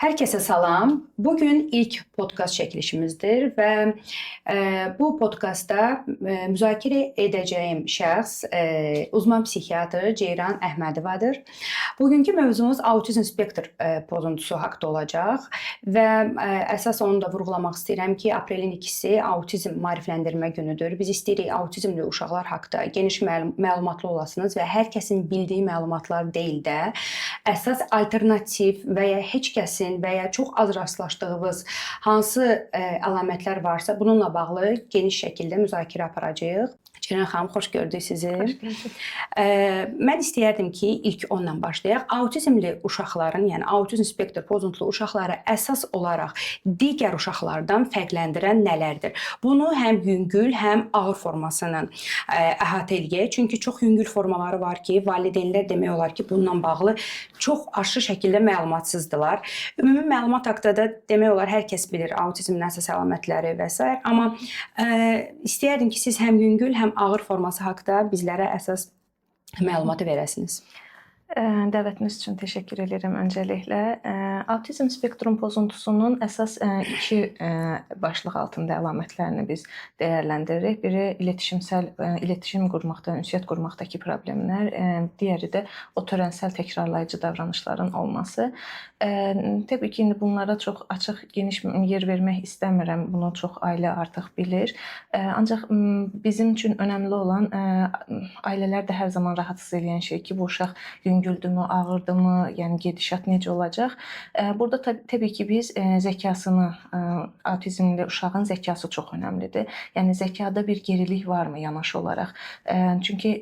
Herkese salam. Bugün ilk podcast çəkilişimizdir və bu podkastda müzakirə edəcəyim şəxs uzman psixiatr Ceyran Əhmədovadır. Bugünkü mövzumuz autizm spektr pozuntusu haqqında olacaq və əsas onu da vurğulamaq istəyirəm ki, aprelin 2-si autizm maarifləndirmə günüdür. Biz istəyirik autizmli uşaqlar haqqında geniş məlumatlı olasınız və hər kəsin bildiyi məlumatlar deyil də, əsas alternativ və ya heç kəsin və ya çox az rastlaşdığımız hansı əlamətlər varsa, bununla bağlı geniş şəkildə müzakirə aparacağıq. Ceyran xanım, xoş gördük sizi. Xoş gördük. Mən istəyərdim ki, ilk ondan başlayaq. Autizmli uşaqların, yəni autizm spektr pozuntulu uşaqları əsas olaraq digər uşaqlardan fərqləndirən nələrdir? Bunu həm yüngül, həm ağır formasını əhatə edəcəyik. Çünki çox yüngül formaları var ki, valideynlər demək olar ki, bununla bağlı çox aşırı şəkildə məlumatsızdılar. Ümumi məlumat haqqında da demək olar hər kəs bilir autizmin əsas əlamətləri və s. Amma istəyərdim ki, siz həm yüngül, həm ağır forması haqqında bizlərə əsas məlumatı verəsiniz. Dəvətiniz üçün təşəkkür edirəm öncəliklə. Autizm spektrum pozuntusunun əsas iki başlıq altında əlamətlərini biz dəyərləndiririk. Biri iletişim qurmaqda, ünsiyyət qurmaqdakı problemlər, digəri də otorensel təkrarlayıcı davranışların olması. Təbii ki, indi bunlara çox açıq, geniş yer vermək istəmirəm. Bunu çox ailə artıq bilir. Ancaq bizim üçün önəmli olan ailələr də hər zaman rahatsız edən şey ki, bu uşaq yüngüldürmü, ağırdırmı, yəni gedişat necə olacaq? Burada təbii ki, biz zəkasını, autizmli uşağın zəkası çox önəmlidir. Yəni zəkada bir gerilik varmı yanaşı olaraq? Çünki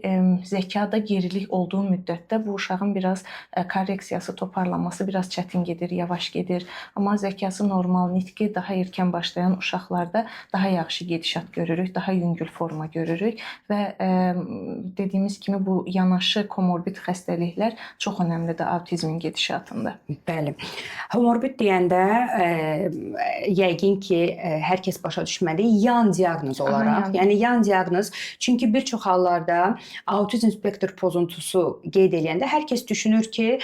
zəkada gerilik olduğu müddətdə bu uşağın biraz korreksiyası, toparlanması biraz çətin gedir, yavaş gedir. Amma zəkası normal, nitqi daha erkən başlayan uşaqlarda daha yaxşı gedişat görürük, daha yüngül forma görürük və dediyimiz kimi bu yanaşı komorbid xəstəliklər çox önəmlidir autizmin gedişatında. Bəli. Homorbid deyəndə yəqin ki, hər kəs başa düşməlidir yan diaqnoz olaraq. Yəni yan diaqnoz, çünki bir çox hallarda autizm spektr pozuntusu qeyd edəndə hər kəs düşünür ki,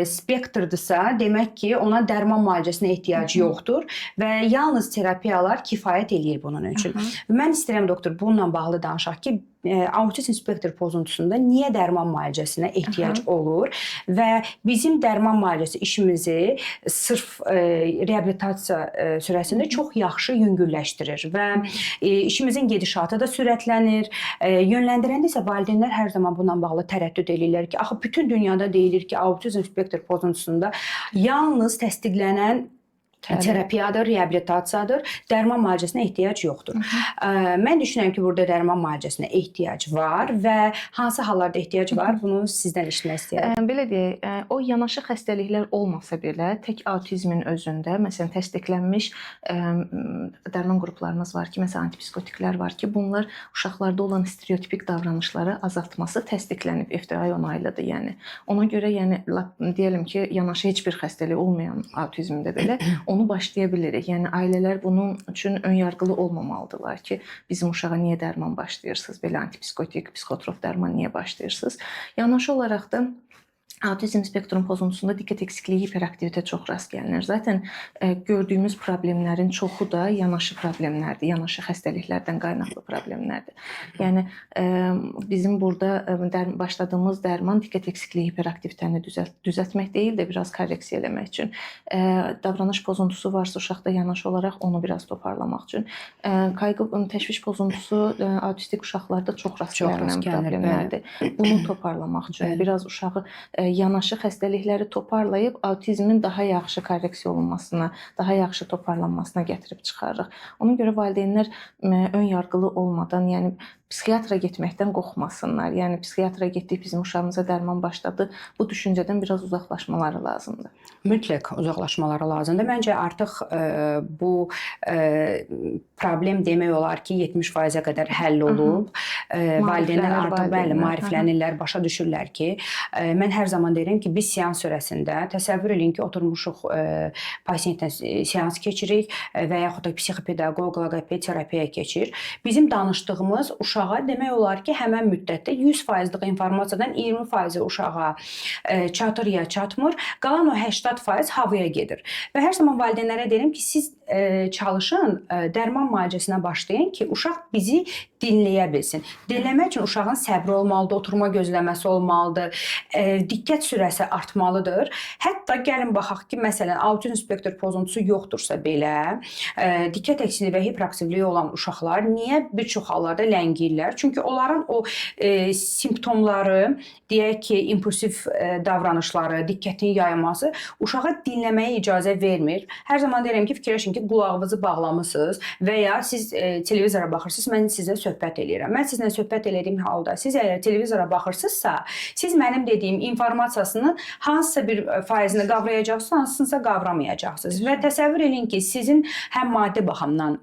spektrdirsə, demək ki, ona dərman müalicəsinə ehtiyacı yoxdur və yalnız terapiyalar kifayət eləyir bunun üçün. Mən istəyirəm doktor, bununla bağlı danışaq ki, autizm spektr pozuntusunda niyə dərman müalicəsinə ehtiyac olur və bizim dərman müalicəsi işimizi sırf reabilitasiya sürəsində çox yaxşı yüngülləşdirir və işimizin gedişatı da sürətlənir. Yönləndirəndə isə valideynlər hər zaman bununla bağlı tərəddüd edirlər ki, axı bütün dünyada deyilir ki, autizm spektr pozuntusunda yalnız təsdiqlənən terapiyadır, reabilitasiyadır, dərman müalicəsinə ehtiyac yoxdur. Mən düşünürəm ki, burada dərman müalicəsinə ehtiyac var və hansı hallarda ehtiyac var, bunu sizdən eşitmək istəyirəm. Belə deyək, o yanaşı xəstəliklər olmasa belə, tək autizmin özündə, məsələn, təsdiqlənmiş dərman qruplarımız var ki, məsələn, antipsikotiklər var ki, bunlar uşaqlarda olan stereotipik davranışları azaltması təsdiqlənib, FDA onaylıdır, yəni. Ona görə, yəni, deyəlim ki, yanaşı heç bir xəstəlik olmayan autizmdə belə onu başlaya bilirik. Yəni ailələr bunun üçün önyarğılı olmamalıdırlar ki, bizim uşağa niyə dərman başlayırsınız, belə antipsikotik, psixotrop dərman niyə başlayırsınız? Yanaşı olaraq da autizm spektrum pozuntusunda diqqət eksikliyi, hiperaktivitə çox rast gəlinir. Zaten gördüyümüz problemlərin çoxu da yanaşı problemlərdir, yanaşı xəstəliklərdən qaynaqlı problemlərdir. Yəni bizim burada başladığımız dərman diqqət eksikliyi, hiperaktivitəni düzəltmək deyil də biraz korreksiya eləmək üçün. Davranış pozuntusu varsa uşaqda yanaşı olaraq onu biraz toparlamaq üçün. Qayğı, təşviş pozuntusu autistik uşaqlarda çox rast gələn problemlərdir. Bunu toparlamaq üçün biraz uşağı yanaşı xəstəlikləri toparlayıb autizmin daha yaxşı korreksiya olunmasına, daha yaxşı toparlanmasına gətirib çıxarırıq. Ona görə valideynlər önyarğılı olmadan, yəni psixiatra getməkdən qorxmasınlar. Yəni psixiatra getdik, bizim uşağımıza dərman başladı. Bu düşüncədən biraz uzaqlaşmaları lazımdır. Mütləq uzaqlaşmaları lazımdır. Məncə artıq bu problem demək olar ki, 70%-ə qədər həll olub. Valideynlər artıq bəli, maariflənirlər, başa düşürlər ki, mən hər zaman deyirəm ki, biz seans sürəsində təsəvvür edin ki, oturmuşuq pasientlə seans keçirik və yaxud da psixopedaqoq, loqoped terapiyaya keçir. Bizim danışdığımız uşaq uşağa demək olar ki, həmin müddətdə 100%lıq informasiyadan 20% uşağa çatır ya çatmır, qalan o 80% havaya gedir. Və hər zaman valideynlərə deyirəm ki, siz çalışın, dərman müalicəsinə başlayın ki, uşaq bizi dinləyə bilsin. Dinləmək üçün uşağın səbri olmalıdır, oturma gözləməsi olmalıdır, diqqət sürəsi artmalıdır. Hətta gəlin baxaq ki, məsələn, autizm spektr pozuntusu yoxdursa belə, diqqət eksikliyi və hiperaktivliyi olan uşaqlar niyə bir çox hallarda ləngiyirlər? Çünki onların o simptomları, deyək ki, impulsiv davranışları, diqqətin yayılması uşağa dinləməyə icazə vermir. Hər zaman deyirəm ki, fikirləşin ki, qulağınızı bağlamısınız və ya siz televizora baxırsınız, mən sizə söhbət eləyirəm. Mən sizinlə söhbət elədiyim halda siz əgər televizora baxırsınızsa, siz mənim dediyim informasiyasının hansısa bir faizini qavrayacaqsınız, hansısınsa qavramayacaqsınız. Və təsəvvür edin ki, sizin həm maddi baxımdan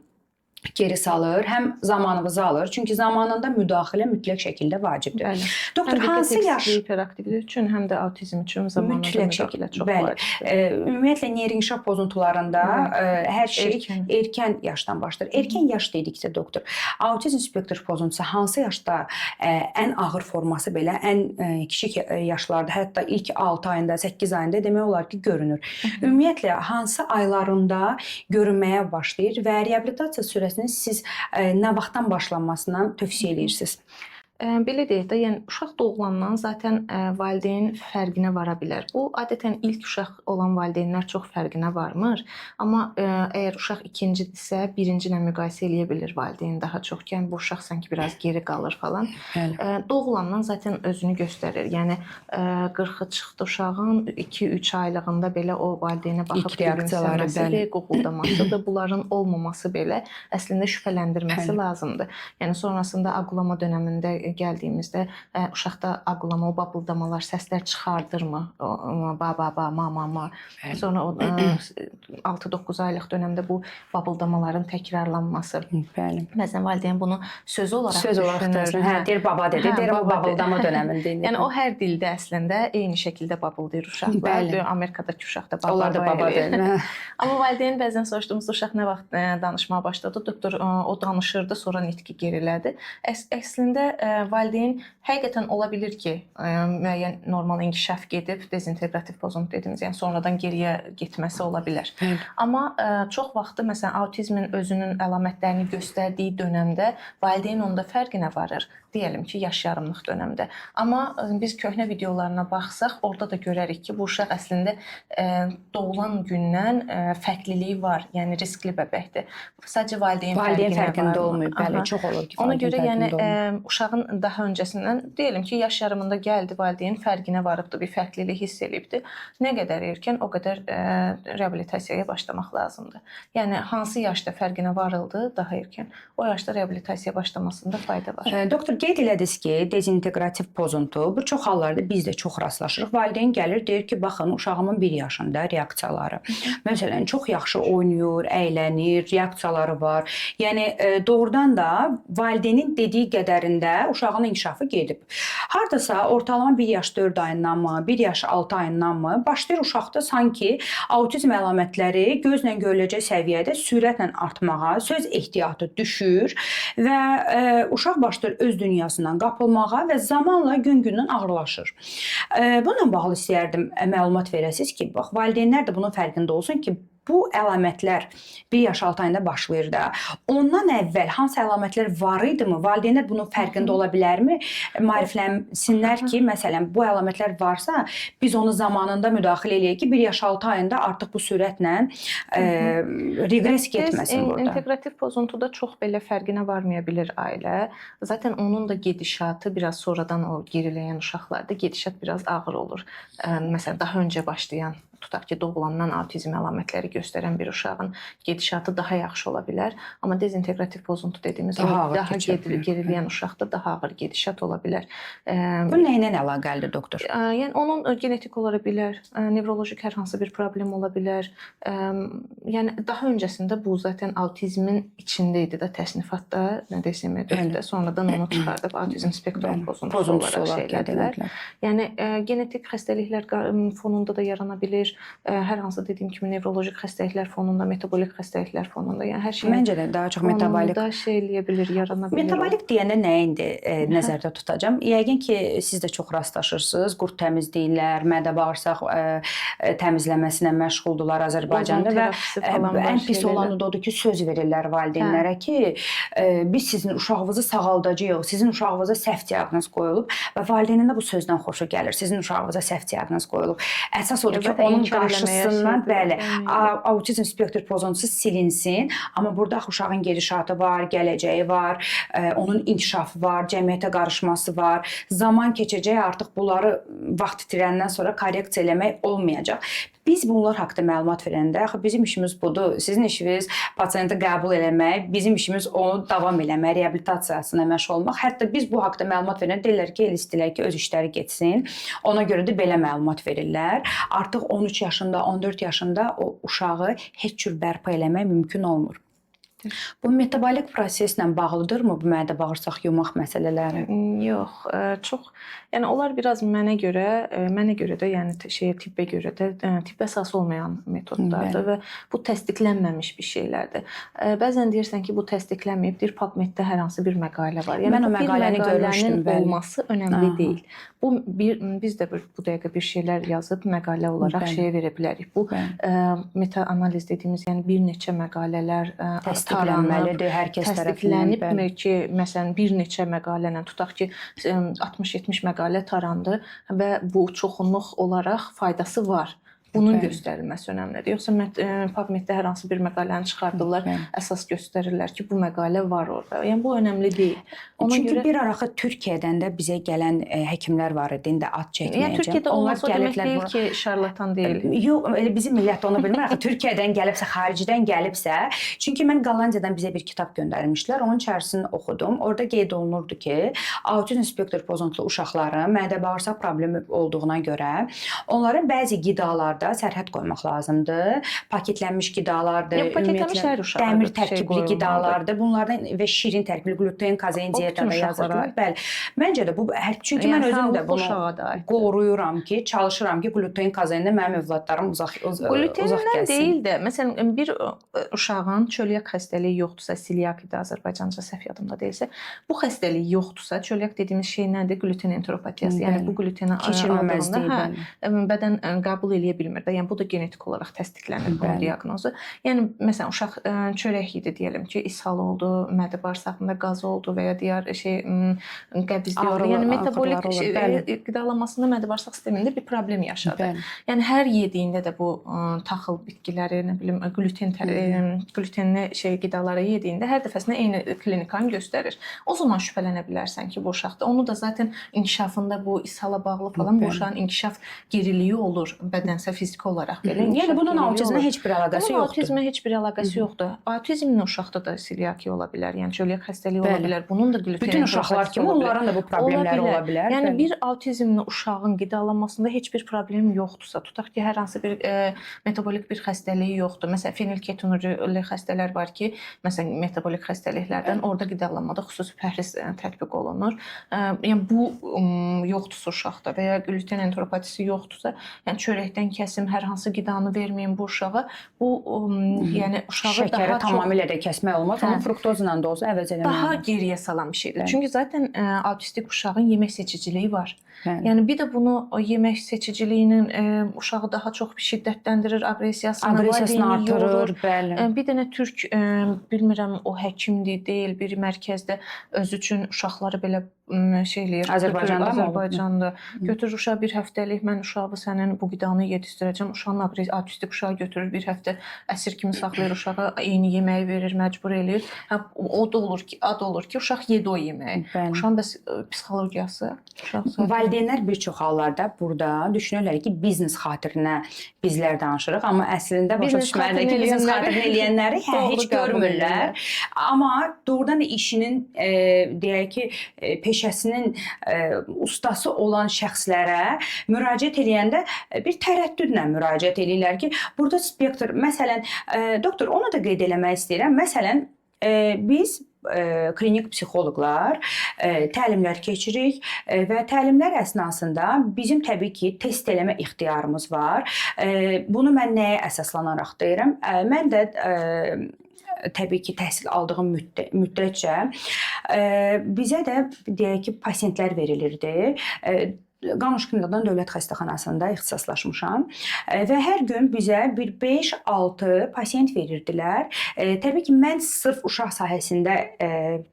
geri salır, həm zamanınızı alır. Çünki zamanında müdaxilə mütləq şəkildə vacibdir. Bəli. Doktor, hansı yaş hiperaktivlik üçün, həm də autizm üçün zamanında müdaxilə çox vacibdir. Ümumiyyətlə neyroinkişaf pozuntularında hər şey erkən yaşdan başlayır. Erkən yaş dedikdə doktor, autizm spektr pozuntusu hansı yaşda ən ağır forması belə ən kiçik yaşlarda, hətta ilk 6 ayında, 8 ayında demək olar ki, görünür. Ümumiyyətlə hansı aylarında görünməyə başlayır və reabilitasiya sürəsini siz nə vaxtdan başlanmasından tövsiyə edirsiniz? Belə deyək də, yəni uşaq doğulandan zaten valideyn fərqinə vara bilər. Bu adətən ilk uşaq olan valideynlər çox fərqinə varmır. Amma əgər uşaq ikincidirsə, birinci ilə müqayisə eləyə bilir valideyn daha çox ki, bu uşaq sanki biraz geri qalır falan. Doğulandan zaten özünü göstərir. Yəni 40-ı çıxdı uşağın 2-3 aylığında belə o valideynə baxıb gülümsəməsidir, qoxuldamasıdır. Bunların olmaması belə əslində şübhələndirməsi lazımdır. Yəni sonrasında aqlama dönəmində gəldiyimizdə uşaqda aqlama, o babıldamalar, səslər çıxardırmı? Ba, ma. Sonra o 6-9 aylıq dönəmdə bu babıldamaların təkrarlanması. Bəli. Məsələn, valideyn bunu söz olaraq düşünür. Hə, deyir baba dedi, deyir o babıldama dönəmində. Yəni o hər dildə əslində eyni şəkildə babıldayır uşaqlar. Amerikadakı uşaq da baba deyir. Amma valideyn bəzən soruşduğumuz uşaq nə vaxt danışmağa başladı? Doktor o danışırdı, sonra nitqi gerilədi. Əslində valideyn həqiqətən ola bilər ki, müəyyən normal inkişaf gedib, dezinteqrativ pozuntu dediyimiz, yəni sonradan geriyə getməsi ola bilər. Amma çox vaxtı məsələn autizmin özünün əlamətlərini göstərdiyi dönəmdə valideyn onda fərqinə varır. Deyəlim ki, yaş yarımlıq dönəmdə. Amma biz köhnə videolarına baxsaq, orada da görərik ki, bu uşaq əslində doğulan gündən fərqliliyi var, yəni riskli bəbəkdir. Sadəcə valideyn fərqində olmuyor, bəli, çox olur ki, ona görə yəni uşağın daha öncəsindən deyəlim ki, yaş yarımında gəldi, valideyn fərqinə varıbdı, bir fərqlilik hiss eləyibdi. Nə qədər erkən, o qədər reabilitasiyaya başlamaq lazımdır. Yəni hansı yaşda fərqinə varıldı daha erkən, o yaşda reabilitasiyaya başlamasında fayda var. Doktor, qeyd elədiniz ki, dezinteqrativ pozuntu bu çox hallarda biz də çox rastlaşırıq. Valideyn gəlir, deyir ki, baxın, uşağımın 1 yaşında reaksiyaları. Məsələn, çox yaxşı oynayır, əylənir, reaksiyaları var. Yəni doğrudan da valideynin dediyi qədərində uşağın inkişafı gedib. Hardasa ortalama 1 yaş 4 ayından mı, 1 yaş 6 ayından mı başlayır uşaqda sanki autizm əlamətləri gözlə görüləcək səviyyədə sürətlə artmağa, söz ehtiyatı düşür və uşaq başlayır öz dünyasından qapılmağa və zamanla gün-gündən ağırlaşır. Bununla bağlı istəyərdim məlumat verəsiniz ki, bax, valideynlər də bunun fərqində olsun ki, bu əlamətlər 1 yaş 6 ayında başlayır da. Ondan əvvəl hansı əlamətlər var idi mi? Valideynlər bunun fərqində ola bilərmi? Maariflənsinlər ki, məsələn, bu əlamətlər varsa, biz onu zamanında müdaxilə eləyək ki, 1 yaş 6 ayında artıq bu sürətlə reqres getməsin burada. İnteqrativ pozuntuda çox belə fərqinə varmaya bilər ailə. Zaten onun da gedişatı biraz sonradan o geriləyən uşaqlarda gedişat biraz ağır olur. Məsələn, daha öncə başlayan, tutaq ki, doğulandan autizm əlamətləri göstərən bir uşağın gedişatı daha yaxşı ola bilər. Amma dezinteqrativ pozuntu dediyimiz daha geriləyən uşaqda daha ağır gedişat ola bilər. Bu nə ilə əlaqəlidir, doktor? Yəni onun genetik ola bilər, nevrolojik hər hansı bir problem ola bilər. Yəni daha öncəsində bu zaten autizmin içində idi də təsnifatda, nə desəm, sonradan onu çıxardıb autizm spektrum pozuntusu olaraq şey elədilər. Yəni genetik xəstəliklər fonunda da yarana bilir. bilir. Hər hansı dediyim kimi nevroloji xəstəliklər fonunda, metabolik xəstəliklər fonunda, yəni hər şey Məncə də daha çox metabolik da şey eləyə bilir, yarana bilir. Metabolik deyəndə nə indi nəzərdə tutacağam? Yəqin ki, siz də çox rastlaşırsınız. Qurd təmizləyirlər, mədə-bağırsaq təmizləməsinə məşğuldurlar Azərbaycanda və ən pis olanı da odur ki, söz verirlər valideynlərə ki, biz sizin uşağınızı sağaldacağıq, sizin uşağınıza səhv diaqnoz qoyulub və valideynin də bu sözdən xoşu gəlir. Sizin uşağınıza səhv diaqnoz qoyulub. Əsas odur ki, onun qarşısından bəli, autizm spektr pozuntusu silinsin, amma burada uşağın gedişatı var, gələcəyi var, onun inkişafı var, cəmiyyətə qarışması var. Zaman keçəcək, artıq bunları vaxt itirəndən sonra korreksiya eləmək olmayacaq. Biz bunlar haqqında məlumat verəndə, axı bizim işimiz budur. Sizin işiniz pasiyenti qəbul eləmək, bizim işimiz onu davam eləmək, reabilitasiyasına məşğul olmaq. Hətta biz bu haqqında məlumat verəndə deyirlər ki, el istəyirlər ki, öz işləri getsin. Ona görə də belə məlumat verirlər. Artıq 13 yaşında, 14 yaşında o uşağı heç cür bərpa eləmək mümkün olmur. Bu metabolik proseslə bağlıdırmı bu mədə-bağırsaq yumaq məsələləri? Yox, çox. Yəni onlar biraz mənə görə də, yəni tibbə görə də tibb əsası olmayan metodlardır və bu təsdiqlənməmiş bir şeylərdir. Bəzən deyirsən ki, bu təsdiqlənməyib, deyir PubMed-də hər hansı bir məqalə var. Yəni mən o məqaləni görmüşdüm, olması önəmli deyil. Bu biz də bu dəqiqə bir şeylər yazıb məqalə olaraq şeyə verə bilərik. Bu meta-analiz dediyimiz, yəni bir neçə məqalələr təsdiqlənməlidir hər kəs tərəfindən. Təsdiqlənib ki, məsələn bir neçə məqalə ilə tutaq ki, 60-70 məqalə tarandı və bu çoxunluq olaraq faydası var. Bunun göstərilməsi önəmlidir. Yoxsa PubMed-də hər hansı bir məqaləni çıxardırlar, əsas göstərirlər ki, bu məqalə var orada. Yəni bu önəmli deyil. Çünki bir araxı Türkiyədən də bizə gələn həkimlər var idi, indi ad çəkməyəcəm. Yəni Türkiyədə olmasa demək deyil ki, şarlatan deyil. Yox, elə bizim millət onu bilmir. Axı Türkiyədən gəlibsə, xaricdən gəlibsə, çünki mən Gollandiyadan bizə bir kitab göndərmişlər, onun içərisini oxudum. Orada qeyd olunurdu ki, autizm spektr pozuntulu uşaqların mədə-bağırsaq problemi olduğuna görə onların bəzi qidalarda sərhəd qoymaq lazımdır. Paketlənmiş qidalardır, ümumiyyətlə dəmir tərkibli qidalardır. Bunlardan və şirin tərkibli gluten, kazein dietada yazırlar. Bəli. Məncə də bu çünki mən özüm də bunu qoruyuram ki, çalışıram ki, gluten, kazeindən mənim övladlarım uzaq gəlsin. Glutendən deyil də, məsələn bir uşağın çölyak xəstəliyi yoxdursa, siliakidə Azərbaycanca səhv yadımda deyilsə, bu xəstəlik yoxdursa, çölyak dediyimiz şey nədir? Gluten enteropatiyası. Yəni bu gluteni aldığında bədən qəbul eləyə bilmir. Yəni bu da genetik olaraq təsdiqlənir bu diaqnozu. Yəni məsələn uşaq çörək yedi deyəlim ki, ishal oldu, mədə-bağırsağında qaz oldu və ya digər qəbizlik oldu. Yəni metabolik qidalanmasında mədə-bağırsaq sistemində bir problem yaşadı. Yəni hər yediyində də bu taxıl bitkiləri, nə bilim glutenli qidaları yediyində hər dəfəsində eyni klinikanı göstərir. O zaman şübhələnə bilərsən ki, bu uşaqda. Onu da zaten inkişafında bu ishala bağlı falan bu uşağın inkişaf geriliyi olur bədənsel fiziki olaraq belə. Yəni bunun autizmlə heç bir əlaqəsi yoxdur. Autizmlə heç bir əlaqəsi yoxdur. Autizmlə uşaqda da siliakiya ola bilər, yəni çölyak xəstəliyi ola bilər. Bunun da gluten bütün uşaqlar kimi onların da bu problemləri ola bilər. Yəni bir autizmlə uşağın qidalanmasında heç bir problem yoxdursa, tutaq ki, hər hansı bir metabolik bir xəstəliyi yoxdur. Məsələn, fenilketonuri xəstələr var ki, məsələn metabolik xəstəliklərdən orada qidalanmada xüsusi pəhriz tətbiq olunur. Yəni bu yoxdursa uşaqda və ya gluten enteropatisi yoxdursa, yəni çörəkdən kəsim, hər hansı qidanı verməyin bu uşağa, bu yəni uşağı şəkəri daha tamamilə də kəsmək olmaz, amma fruktozla dozu əvəz eləmək daha geriyə salan bir şeydir. Çünki zaten autistik uşağın yemək seçiciliyi var. Yəni bir də bunu yemək seçiciliyinin uşağı daha çox şiddətləndirir, aqressiyasını artırır. Bir dənə türk bilmirəm o həkimdir, deyil, bir mərkəzdə öz üçün uşaqları belə şey eləyir. Azərbaycanda götürür uşağı bir həftəlik, mən uşağı sənin bu qidanı yedizdirəcəm. Uşağın autistik uşağı götürür bir həftə əsir kimi saxlayır uşağı, eyni yeməyi verir, məcbur eləyir. O da olur ki, uşaq yedi o yeməyi. Uşağın bəs psixologiyası, valideynlər bir çox hallarda burada düşünürlər ki, biznes xatirinə bizlər danışırıq, amma əslində başa düşməlidir ki, biznes xatirinə eləyənləri heç görmürlər. Amma doğrudan da işinin deyək ki, peşəsinin ustası olan şəxslərə müraciət eləyəndə bir tərəddüdlə müraciət eləyirlər ki, burada spektr, məsələn, doktor, onu da qeyd eləmək istəyirəm. Məsələn, biz klinik psixoloqlar təlimlər keçirik və təlimlər əsnasında bizim təbii ki, test eləmə ixtiyarımız var. Bunu mən nəyə əsaslanaraq deyirəm? Mən də təbii ki, təhsil aldığım müddətcə bizə də deyək ki, pasientlər verilirdi. Qanuşkindadan Dövlət Xəstəxanasında ixtisaslaşmışam və hər gün bizə bir 5-6 pasient verirdilər. Təbii ki, mən sırf uşaq sahəsində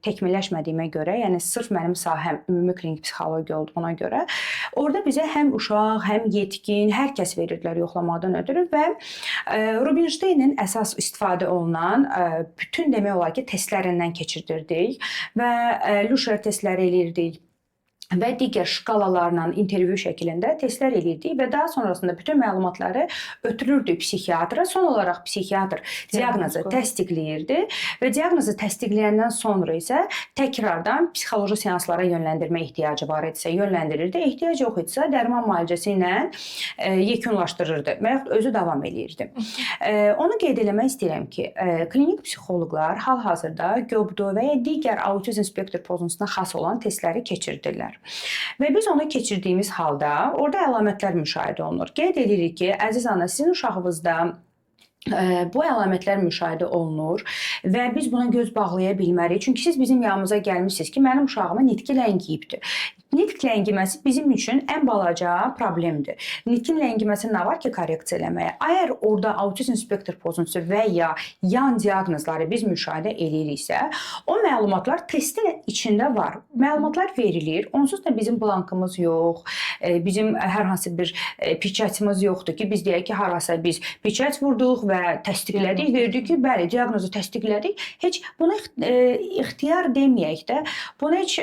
təkmilləşmədiyimə görə, yəni sırf mənim sahəm ümumi klinik psixologiya olduğuna görə, orada bizə həm uşaq, həm yetkin, hər kəs verirdilər yoxlamadan ötürü və Rubinšteynin əsas istifadə olunan bütün demək olar ki, testlərindən keçirdirdik və Luşer testləri eləyirdik və digər şkalalarla intervyu şəklində testlər edirdik və daha sonrasında bütün məlumatları ötürürdük psixiatra. Son olaraq psixiatr diaqnozu təsdiqləyirdi və diaqnozu təsdiqləyəndən sonra isə təkrardan psixoloji seanslara yönləndirmə ehtiyacı var idisə yönləndirirdi. Ehtiyac yox idisə dərman müalicəsi ilə yekunlaşdırırdı və yaxud özü davam edirdi. Onu qeyd eləmək istəyirəm ki, klinik psixoloqlar hal-hazırda GÖBDO və ya digər autizm spektr pozuntusuna xas olan testləri keçirdirlər. Və biz onu keçirdiyimiz halda orada əlamətlər müşahidə olunur. Qeyd edirik ki, əziz ana, sizin uşağınızda bu əlamətlər müşahidə olunur və biz buna göz bağlaya bilmərik. Çünki siz bizim yanımıza gəlmişsiniz ki, mənim uşağıma nitqi ləngiyibdir. Nitq ləngiməsi bizim üçün ən balaca problemdir. Nitqin ləngiməsi nə var ki, korreksiya eləməyə? Əgər orada autizm spektr pozuntusu və ya yan diaqnozları biz müşahidə eləyiriksə, o məlumatlar testin içində var. Məlumatlar verilir. Onsuz da bizim blankımız yox, bizim hər hansı bir piçətimiz yoxdur ki, biz deyək ki, harasa biz piçət vurduq və təsdiqlədik, verdik ki, bəli, diaqnozu təsdiqlədik. Heç buna ixtiyar deməyək də, buna heç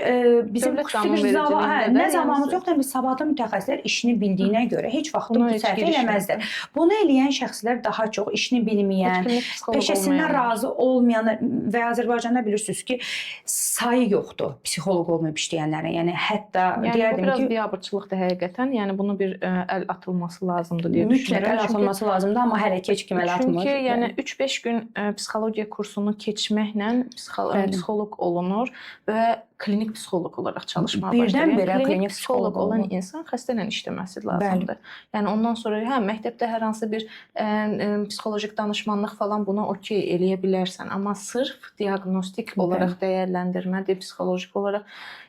bizim xüsusi bir zavallı nə zamanımız yoxdur, biz savadlı mütəxəssislər işini bildiyinə görə heç vaxt bu səhv eləməzlər. Bunu eləyən şəxslər daha çox işini bilməyən, peşəsindən razı olmayan və Azərbaycanda bilirsiniz ki, sayı yoxdur psixoloq olmayıb işləyənlərin. Yəni hətta deyərdim ki, bu biraz biabırçılıqdır həqiqətən. Yəni bunu bir əl atılması lazımdır deyə düşünürəm. Mütləq əl atılması lazımdır, amma hələ ki heç kim əl atmır. Çünki yəni 3-5 gün psixologiya kursunu keçməklə psixoloq olunur və klinik psixoloq olaraq çalışmağa başlayır. Klinik psixoloq olan insan xəstə ilə işləməsi lazımdır. Yəni ondan sonra məktəbdə hər hansı bir psixolojik danışmanlıq falan buna okey eləyə bilərsən, amma sırf diaqnostik olaraq dəyərləndirmədir, psixolojik olaraq.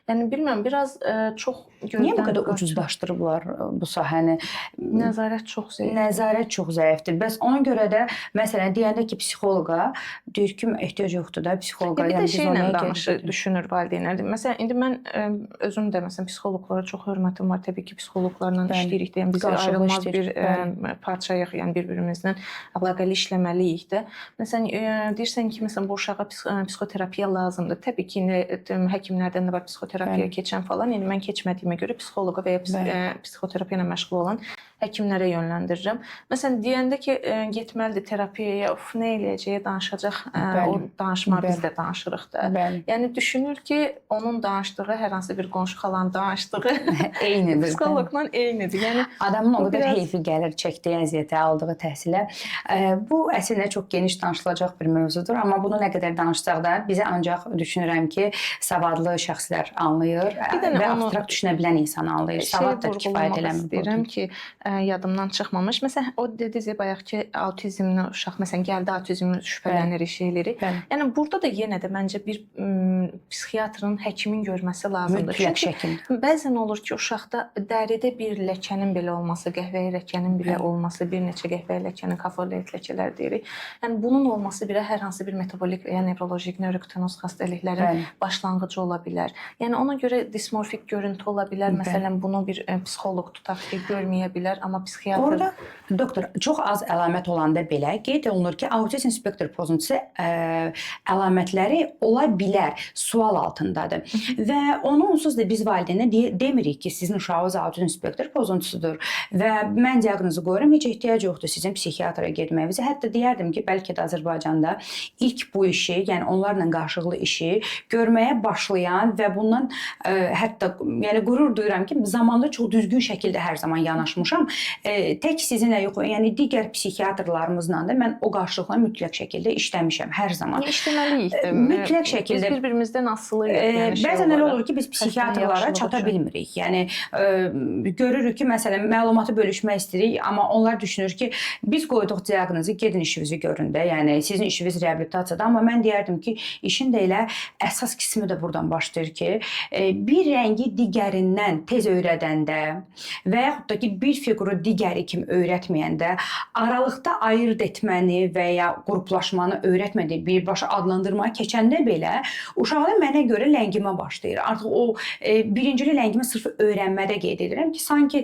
Yəni bilmirəm, biraz çox gözdən niyə bu qədər ucuzlaşdırıblar bu sahəni? Nəzarət çox zəifdir. Nəzarət çox zəifdir. Bəs ona görə də məsələn deyəndə ki, psixoloqa deyir ki, ehtiyac yoxdur da psixoloqa. Bir də şeylə danışır, düşünür valideynlər. Məsələn, indi mən özüm də məsələn psixoloqlara çox hörmətim var. Təbii ki, psixoloqlarla işləyirik deyən biz ayrılmaz bir parçayıq, yəni bir-birimizlə əlaqəli işləməliyik də. Məsələn, deyirsən ki, məsələn bu uşağa psixoterapiya lazımdır. Təbii ki, həkimlərdən də var psixoterapiya keçən falan. Yəni mən keçmədiyimə görə psixoloqa və ya psixoterapiya ilə məşğul olan həkimlərə yönləndirirəm. Məsələn, deyəndə ki, getməlidir terapiyaya, nə eləyəcəyə danışacaq, o danışma biz də danışırıq da. Yəni düşünür ki, onun danışdığı hər hansı bir qonşu xalanın danışdığı eynidir. Psixoloqla eynidir. Yəni adamın o qədər heyfi gəlir çəkdiyi əziyyətə, aldığı təhsilə. Bu əslində çox geniş danışılacaq bir mövzudur, amma bunu nə qədər danışsaq da bizə ancaq düşünürəm ki, savadlı şəxslər anlayır və abstrakt düşünə bilən insan anlayır. Savad da kifayət eləmir. İstəyirəm ki, yadımdan çıxmamış. Məsələn, o dediniz bayaq ki, autizmli uşaq məsələn gəldi, autizmli şübhələnir, şeyləri. Yəni burada da yenə də məncə bir psixiatrın, həkimin görməsi lazımdır. Çünki bəzən olur ki, uşaqda dəridə bir ləkənin belə olması, qəhvəyi ləkənin belə olması, bir neçə qəhvəyi ləkənin kafolit ləkələr deyirik. Yəni bunun olması belə hər hansı bir metabolik və ya nevrolojik neuroktonoz xəstəliklərin başlanğıcı ola bilər. Yəni ona görə dismorfik görüntü ola bilər. Məsələn, bunu bir psixoloq tutaq ki, görməyə bilər, amma psixiatr... Orada, doktor, çox az əlamət olanda belə qeyd olunur ki, autizm spektr pozuntusu əlamətləri ola bilər, sual altındadır. Və onu onsuz da biz valideynə demirik ki, sizin uşağınız autizm spektr pozuntusudur və mən diaqnozu qoyuram, heç ehtiyac yoxdur sizin psixiatra getməyinizə. Hətta deyərdim ki, bəlkə də Azərbaycanda ilk bu işi, yəni onlarla qarşılıqlı işi görməyə başlayan və bundan hətta yəni qürur duyuram ki, zamanında çox düzgün şəkildə hər zaman yanaşmışam. Baxıram, tək sizinlə yox, yəni digər psixiatrlarımızla da mən o qarşılıqla mütləq şəkildə işləmişəm hər zaman. İşləməliyik də. Mütləq şəkildə biz bir-birimizdən asılıyıq. Yəni bəzən elə olur ki, biz psixiatrlara çata bilmirik. Yəni görürük ki, məsələn, məlumatı bölüşmək istəyirik, amma onlar düşünür ki, biz qoyduq diaqnozu, gedin işinizi görün də. Yəni sizin işiniz reabilitasiyadır, amma mən deyərdim ki, işin də elə əsas qismi də buradan başlayır ki, bir rəngi digərindən tez öyrədəndə və yaxud da ki, bir fiquru digəri kimi öyrətməyəndə aralıqda ayırd etməni və ya qruplaşmanı öyrətmədiyi birbaşa adlandırmaya keçəndə belə uşaqda mənə görə ləngimə başlayır. Artıq o birincili ləngimə sırf öyrənmədə qeyd edirəm ki, sanki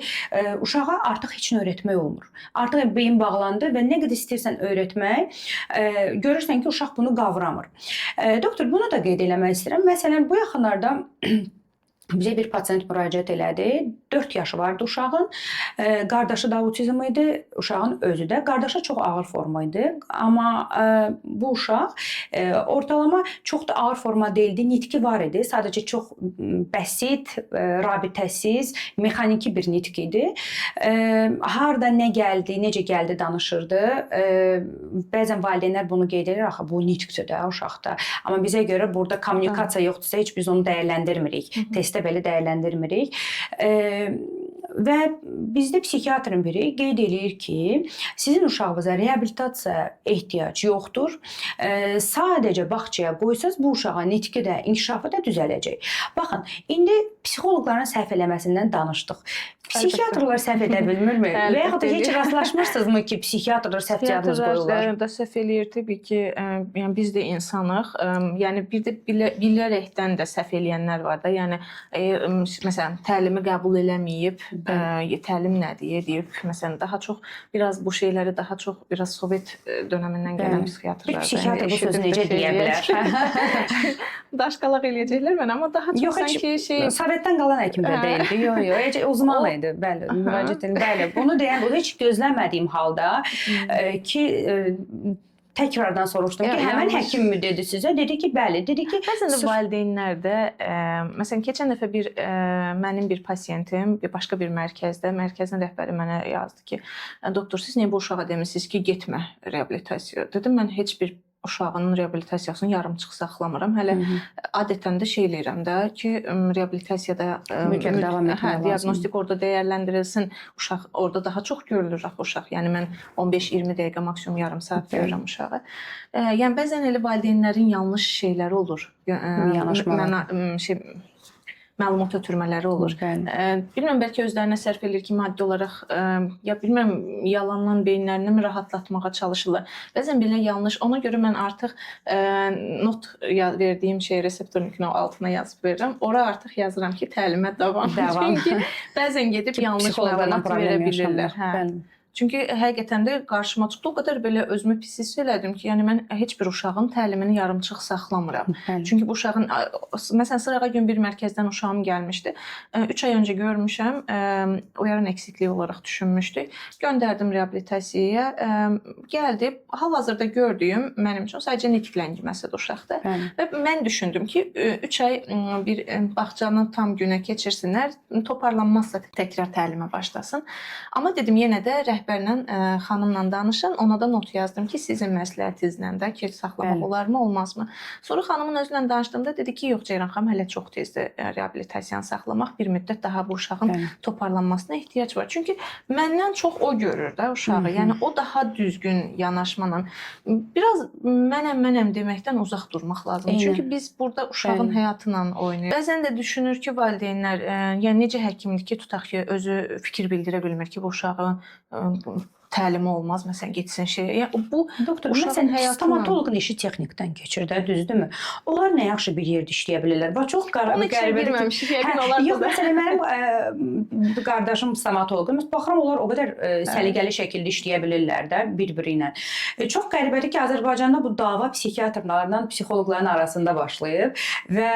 uşağa artıq heç nə öyrətmək olmur. Artıq beyin bağlandı və nə qədər istəyirsən öyrətmək, görürsən ki, uşaq bunu qavramır. Doktor, bunu da qeyd eləmək istəyirəm. Məsələn, bu yaxınlarda bizə bir pasient müraciət elədi. 4 yaşı vardı uşağın. Qardaşı da autizm idi, uşağın özü də. Qardaşı çox ağır forma idi. Amma bu uşaq ortalama çox da ağır forma deyildi. Nitqi var idi. Sadəcə çox bəsit, rabitəsiz, mexaniki bir nitq idi. Harda nə gəldi, necə gəldi danışırdı. Bəzən valideynlər bunu qeyd edir. Axı bu nitqdir də uşaqda. Amma bizə görə burada kommunikasiya yoxdursa heç biz onu dəyərləndirmirik. Testdə belə dəyərləndirmirik. Və bizdə psixiatrın biri qeyd eləyir ki, sizin uşağınıza reabilitasiya ehtiyac yoxdur. Sadəcə bağçaya qoysanız bu uşağın nitqi də, inkişafı da düzələcək. Baxın, indi psixoloqların səhv eləməsindən danışdıq. Psixiatrlar səhv edə bilmirmi? Və yaxud da heç rastlaşmırsınızmı ki, psixiatrlar səhv diaqnoz qoyurlar? Da səhv eləyir təbii ki, yəni biz də insanıq. Yəni bir də bilərəkdən də səhv eləyənlər var da. Yəni məsələn, təlimi qəbul eləməyib, təlim nədir deyib, məsələn, daha çox biraz bu şeyləri daha çox biraz Sovet dövründən gələn psixiatrlar. Bir psixiatr bu sözü necə deyə bilər? Daşqalaq eləyəcəklər mən, amma daha çox sanki şey Sovetdən qalan həkim də deyildi. Yox, uzman idi. Bəli, müraciət edir. Bəli, bunu deyən, bu heç gözləmədiyim halda ki təkrardan soruşdum ki, həmin həkimmi dedi sizə? Dedi ki, bəli. Dedi ki, bəzən də valideynlərdə, məsələn, keçən dəfə mənim bir pasiyentim başqa bir mərkəzin rəhbəri mənə yazdı ki, doktor, siz niyə bu uşağa demirsiniz ki, getmə reabilitasiyaya? Dedim, mən heç bir uşağının reabilitasiyasını yarımçıq saxlamıram. Hələ adətən də şey eləyirəm də ki, reabilitasiyada diaqnostik orada dəyərləndirilsin. Uşaq orada daha çox görülür axı uşaq. Yəni mən 15-20 dəqiqə maksimum yarım saat görürəm uşağı. Yəni bəzən elə valideynlərin yanlış şeyləri olur. Məlumat ötürmələri olur. Bilmirəm, bəlkə özlərinə sərf edir ki, maddi olaraq, ya bilmirəm, yalandan beyinlərini mi rahatlatmağa çalışırlar. Bəzən belə yanlış. Ona görə mən artıq not verdiyim şey reseptorun altına yazıb verirəm. Ora artıq yazıram ki, təlimə davam. Çünki bəzən gedib yanlış məlumat verə bilirlər. Çünki həqiqətən də qarşıma çıxdı. O qədər belə özümü pis hiss elədim ki, yəni mən heç bir uşağın təlimini yarımçıq saxlamıram. Çünki bu uşağın, məsələn, sırağa gün bir mərkəzdən uşağım gəlmişdi. 3 ay öncə görmüşəm, oyarın eksikliyi olaraq düşünmüşdük. Göndərdim reabilitasiyaya. Gəldi, hal-hazırda gördüyüm mənim üçün sadəcə nitq ləngiməsidir uşaqda. Və mən düşündüm ki, 3 ay bir bağçanı tam günə keçirsinlər, toparlanmazsa təkrar təlimə başlasın. Amma dedim, yenə də rəhbərlə, xanımla danışın, ona da not yazdım ki, sizin məsləhətinizlə də ki, saxlamaq olarmı, olmazmı? Sonra xanımın özlə danışdığımda dedi ki, yox Ceyran xanım, hələ çox tezdir reabilitasiyanı saxlamaq, bir müddət daha bu uşağın toparlanmasına ehtiyac var. Çünki məndən çox o görür də uşağı, yəni o daha düzgün yanaşmanla, biraz mənəm deməkdən uzaq durmaq lazımdır. Çünki biz burada uşağın həyatıyla oynayırıq. Bəzən də düşünür ki, valideynlər, yəni necə həkimdir ki, tutaq ki, özü fikir bildirə bilmir ki, bu uşağın təlimi olmaz, məsələn, getsin şeyə. Yəni bu doktor, məsələn, stomatoloqun işi texnikdən keçir də, düzdürmü? Onlar nə yaxşı bir yerdə işləyə bilirlər. Bax, çox qəribədir ki, yox, məsələn, mənim qardaşım stomatoloqdur. Baxıram, onlar o qədər səliqəli şəkildə işləyə bilirlər də bir-biri ilə. Çox qəribədir ki, Azərbaycanda bu dava psixiatrlarla psixoloqların arasında başlayıb və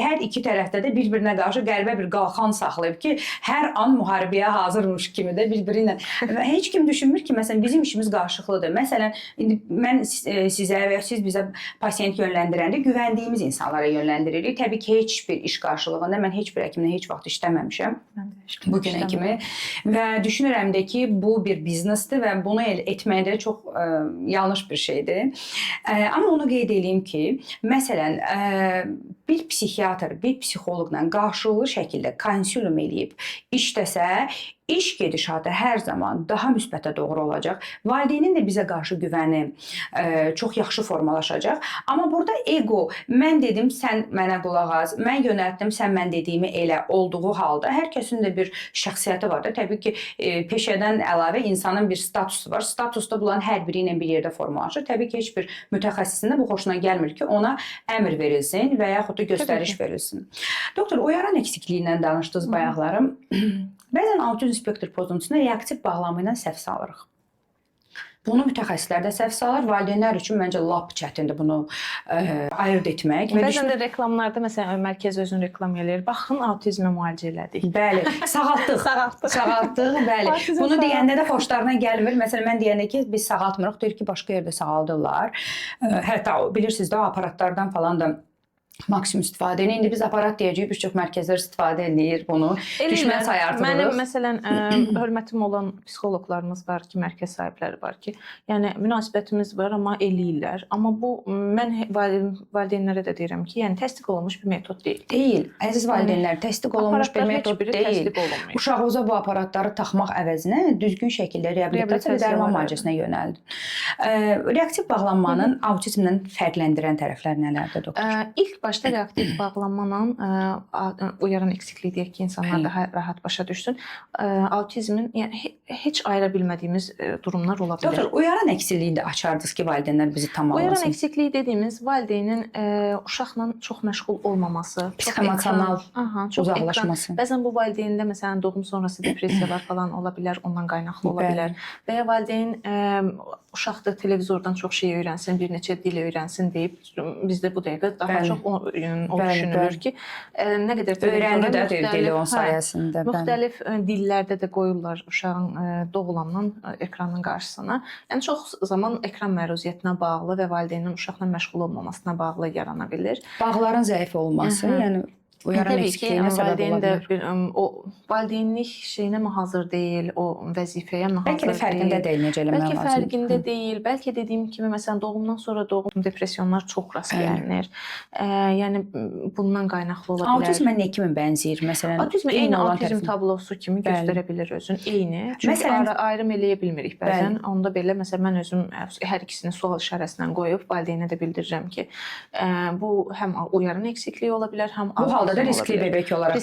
hər iki tərəfdə də bir-birinə qarşı qəribə bir qalxan saxlayıb ki, hər an müharibəyə hazırmış kimi də bir-biri ilə. Heç kim düşünmür ki, məsələn, bizim işimiz qarşılıqlıdır. Məsələn, indi mən sizə və siz bizə pasiyent yönləndirəndə güvəndiyimiz insanlara yönləndiririk. Təbii ki, heç bir iş qarşılığında mən heç bir həkimlə heç vaxt işləməmişəm. bu günə kimi və düşünürəm də ki, bu bir biznesdir və bunu etmək də çox yanlış bir şeydir. Amma onu qeyd edeyim ki, məsələn, bir psixiatr, bir psixoloqla qarşılıqlı şəkildə konsilium eləyib işləsə, iş gedişatı hər zaman daha müsbətə doğru olacaq. Valideynin də bizə qarşı güvəni çox yaxşı formalaşacaq. Amma burada ego, mən dedim, sən mənə qulaq as, mən yönəltdim, sən mən dediyimi elə olduğu halda hər kəsin də bir şəxsiyyəti var da. Təbii ki, peşədən əlavə insanın bir statusu var. Statusda bunların hər biri ilə bir yerdə formalaşır. Təbii ki, heç bir mütəxəssisin də bu xoşuna gəlmir ki, ona əmr verilsin və yaxud da göstəriş verilsin. Doktor, oyaran eksikliyindən danışdınız bayaqlarım. Bəzən autizm spektr pozuntusuna reaktiv bağlama ilə səhv salırıq. Bunu mütəxəssislər də səhv salır. Valideynlər üçün məncə lap çətindir bunu ayırd etmək. Bəzən də reklamlarda məsələn mərkəz özünü reklam eləyir. Baxın, autizmə müalicə elədik. Bəli, sağaltdıq. Sağaltdıq, bəli. Bunu deyəndə də xoşlarına gəlmir. Məsələn, mən deyəndə ki, biz sağaltmırıq, deyir ki, başqa yerdə sağaldırlar. Hətta bilirsiniz də, o aparatlardan falan da maksimum istifadə edir. İndi biz aparat deyəcəyik, bir çox mərkəzlər istifadə edir bunu. Düşmən sayartırıq. Mənim məsələn hörmətim olan psixoloqlarımız var ki, mərkəz sahibləri var ki, yəni münasibətimiz var, amma eləyirlər. Amma bu mən valideynlərə də deyirəm ki, yəni təsdiq olunmuş bir metod deyil. Deyil. Əziz valideynlər, təsdiq olunmuş bir metod deyil. Uşağınıza bu aparatları taxmaq əvəzinə düzgün şəkildə reabilitasiya və dərman müalicəsinə yönəldin. Reaktiv bağlanmanın autizmlə fərqləndirən tərəfləri nələrdir, doktor? İlk başda reaktiv bağlanmanla uyaran eksikliyi deyək ki, insanlar daha rahat başa düşsün. Autizmin yəni heç ayıra bilmədiyimiz durumlar ola bilər. Doktor, uyaran eksikliyi də açardınız ki, valideynlər bizi tam anlasın. Uyaran eksikliyi dediyimiz valideynin uşaqla çox məşğul olmaması, psixoemosional uzaqlaşması. Bəzən bu valideyndə məsələn doğum sonrası depressiyalar falan ola bilər, ondan qaynaqlı ola bilər. Və ya valideyn uşaq da televizordan çox şey öyrənsin, bir neçə dil öyrənsin deyib bizdə bu dəqiqə daha çox o düşünülür ki, nə qədər öyrəndi də dili onun sayəsində. Müxtəlif dillərdə də qoyurlar uşağın doğulandan ekranın qarşısına. Yəni çox zaman ekran məruziyyətinə bağlı və valideynin uşaqla məşğul olmamasına bağlı yarana bilər. Bağların zəif olması, yəni uyaran eksikliğine səbəb ola bilər. O valideynlik şeyinə mi hazır deyil, o vəzifəyə mi hazır deyil? Bəlkə də fərqində deyil, necə eləmək lazımdır. Bəlkə fərqində deyil. Bəlkə dediyim kimi, məsələn, doğumdan sonra doğum depressiyonlar çox rast gəlinir. Yəni bundan qaynaqlı ola bilər. Autizmə nə kimi bənzəyir? Məsələn, autizm eyni autizm tablosu kimi göstərə bilər özün, eyni. Çünki ayrım eləyə bilmirik bəzən. Onda belə, məsələn, mən özüm hər ikisini sual işarəsindən qoyub valideynə də bildirirəm ki, bu həm uyaran eksikliyi ola bilər, həm da riskli bebek olaraq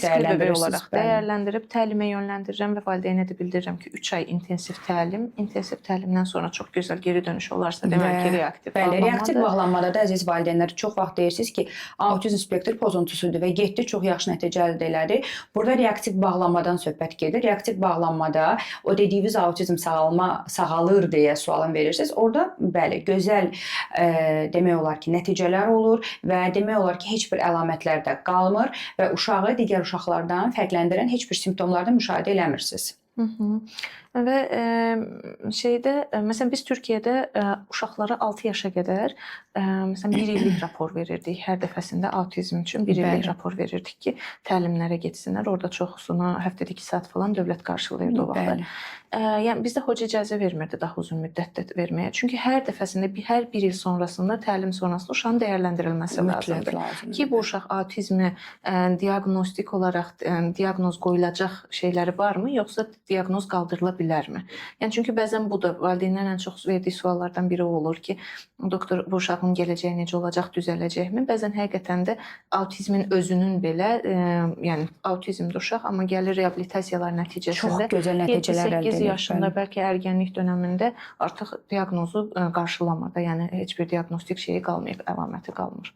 dəyərləndirib təlimə yönləndirirəm və valideynə də bildirirəm ki, 3 ay intensiv təlim, intensiv təlimdən sonra çox gözəl geri dönüş olarsa demək ki, reaktiv bağlanmadır. Bəli, reaktiv bağlanmada da əziz valideynlər çox vaxt deyirsiniz ki, autizm spektr pozuntusudur və getdi, çox yaxşı nəticə əldə elədi. Burada reaktiv bağlanmadan söhbət gedir. Reaktiv bağlanmada o dediyiniz autizm sağalır deyə sualın verirsiniz. Orada bəli, gözəl demək olar ki, nəticələr olur və demək olar ki, heç bir əlamətlər də qalmır və uşağı digər uşaqlardan fərqləndirən heç bir simptomlarda müşahidə eləmirsiniz. Və məsələn biz Türkiyədə uşaqlara 6 yaşa qədər məsələn 1 illik rapor verirdik. Hər dəfəsində autizm üçün 1 illik rapor verirdik ki, təlimlərə getsinlər. Orada çoxusunu həftədə 2 saat falan dövlət qarşılayırdı o vaxtda. Yəni bizdə hoca icazə vermirdi daha uzun müddətdə verməyə. Çünki hər dəfəsində hər 1 il sonrasında, təlim sonrasında uşağın dəyərləndirilməsi lazımdır. Ki bu uşaq autizmi diaqnostik olaraq diaqnoz qoyulacaq şeyləri varmı, yoxsa diaqnoz qaldırıla bilərmi? Yəni çünki bəzən bu da valideynlərin ən çox verdiyi suallardan biri olur ki, doktor bu uşağın gələcəyi necə olacaq, düzələcəkmi? Bəzən həqiqətən də autizmin özünün belə, yəni autizmli uşaq, amma gəlir reabilitasiyalar nəticəsində çox gözəl nəticələr əldə edir. 8 yaşında, bəlkə ərgənlik dövründə artıq diaqnozu qarşılamır da, yəni heç bir diaqnostik şeyi qalmır, əlaməti qalmır.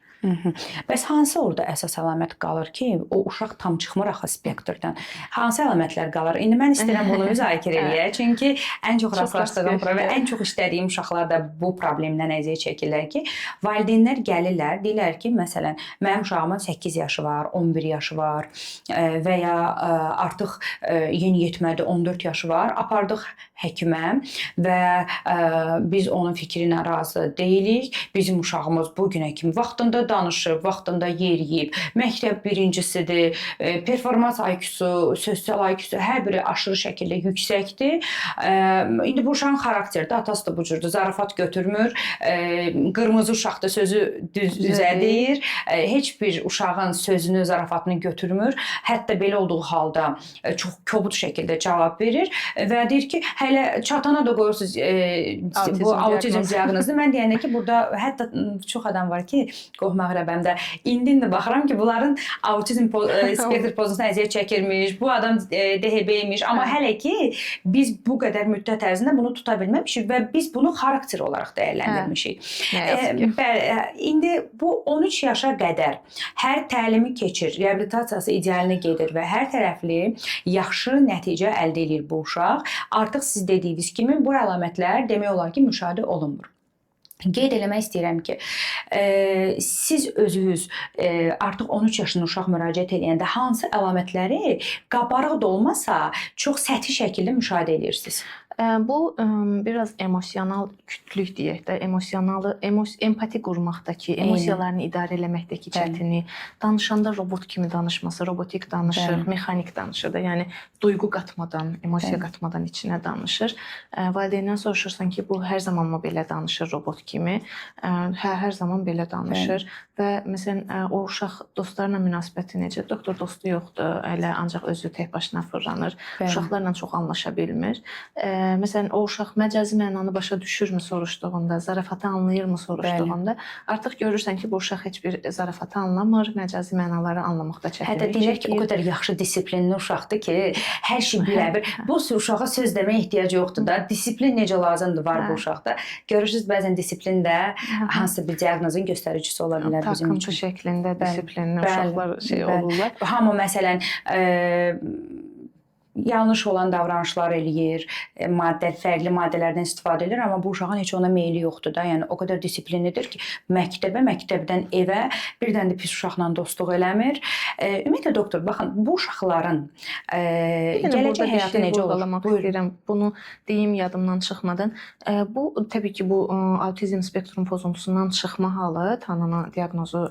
Bəs hansı orada əsas əlamət qalır ki, o uşaq tam çıxmır axı spektrdən? Hansı əlamətlər qalır? İndi mən istəyirəm səninlə bunu müzakirə eləyək. Çünki ən çox rastlaşdığım və rast ən çox işlədiyim uşaqlar da bu problemdən əziyyət çəkirlər ki, valideynlər gəlirlər, deyirlər ki, məsələn, mənim uşağımın 8 yaşı var, 11 yaşı var və ya artıq yeniyetmədir, 14 yaşı var. Apardıq həkimə və biz onun fikrinə razı deyilik. Bizim uşağımız bu günə kimi vaxtında danışır, vaxtında yeriyib, məktəb birincisidir, performans IQ-su, sosial IQ-su hər biri aşırı şəkildə yüksəkdir. İndi bu uşağın xarakteri də atası da bu cürdür, zarafat götürmür, qırmızı uşaqdır sözü düzə deyir, heç bir uşağın sözünü, zarafatını götürmür. Hətta belə olduğu halda çox kobud şəkildə cavab verir və deyir ki, hələ çatana da qoyursunuz bu autizm diaqnozu. Mən deyəndə ki, burada hətta çox adam var ki, qohmaq rəbəmdə indi baxıram ki, bunların autizm spektr pozuntusuna əziyyət çəkirmiş, bu adam DHB-ymiş, amma hələ ki biz bu qədər müddət ərzində bunu tuta bilməmişik və biz bunu xarakter olaraq dəyərləndirmişik. İndi bu 13 yaşa qədər hər təlimi keçir, reabilitasiyası idealinə gedir və hər tərəfli yaxşı nəticə əldə edir bu uşaq. Artıq siz dediyiniz kimi bu əlamətlər demək olar ki, müşahidə olunmur. Qeyd eləmək istəyirəm ki, siz özünüz artıq 13 yaşında uşaq müraciət edəndə hansı əlamətləri qabarıq da olmasa çox səthi şəkildə müşahidə edirsiniz? Bu biraz emosional kütlük deyək də, empati qurmaqdakı, emosiyalarını idarə eləməkdəki çətinlik, danışanda robot kimi danışması, robotik danışır, mexanik danışır da, yəni duyğu qatmadan, emosiya qatmadan içinə danışır. Valideyndən soruşursan ki, bu hər zaman mı belə danışır robot kimi? Hə, hər zaman belə danışır və məsələn o uşaq dostlarla münasibəti necə? Doktor dostu yoxdur, elə ancaq özü tək başına fırlanır. Uşaqlarla çox anlaşa bilmir. Məsələn, o uşaq məcazi mənanı başa düşürmü soruşduğunda, zarafatı anlayırmı soruşduğunda, artıq görürsən ki, bu uşaq heç bir zarafatı anlamır, məcazi mənaları anlamaqda çətinlik çəkir. Hətta deyir ki, o qədər yaxşı disiplinli uşaqdır ki, hər şey bilə-bir. Bu uşağa söz deməyə ehtiyac yoxdur da, disiplin necə lazımdır var bu uşaqda. Görürsünüz, bəzən disiplin də hansısa bir diaqnozun göstəricisi ola bilər bizim üçün. Takıntı şəklində disiplinli uşaqlar olurlar. Hamı məsələn yanlış olan davranışlar eləyir, fərqli maddələrdən istifadə edir, amma bu uşağın heç ona meyli yoxdur da. Yəni o qədər disiplinlidir ki, məktəbə, məktəbdən evə, birdən də pis uşaqla dostluq eləmir. Ümumiyyətlə doktor, baxın, bu uşaqların gələcək həyatı necə olur? Bunu deyim yadımdan çıxmadan. Bu təbii ki, bu autizm spektrum pozuntusundan çıxma halı, tanınan diaqnozu